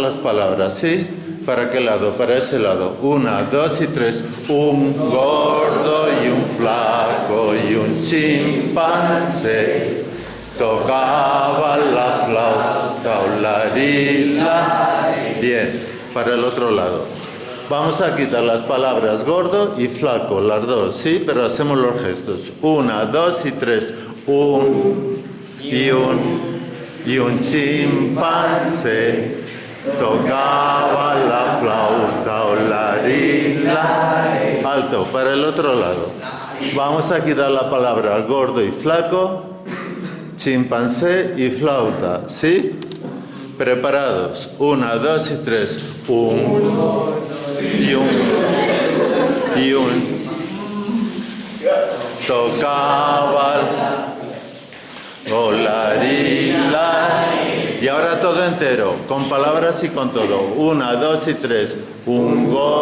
las palabras, ¿sí? ¿Para qué lado? Para ese lado. 1, 2 y 3. Un gordo y un flaco y un chimpancé tocaban la flauta, olarila. Bien, para el otro lado. Vamos a quitar las palabras gordo y flaco, las dos, ¿sí? Pero hacemos los gestos. 1, 2 y 3. Un y un chimpancé tocaba la flauta, olarila. Alto, para el otro lado. Vamos a quitar la palabra gordo y flaco, chimpancé y flauta, ¿sí? Preparados. 1, 2 y 3. Un y un tocaba olarila. Y ahora todo entero, con palabras y con todo. 1, 2 y 3. Un gordo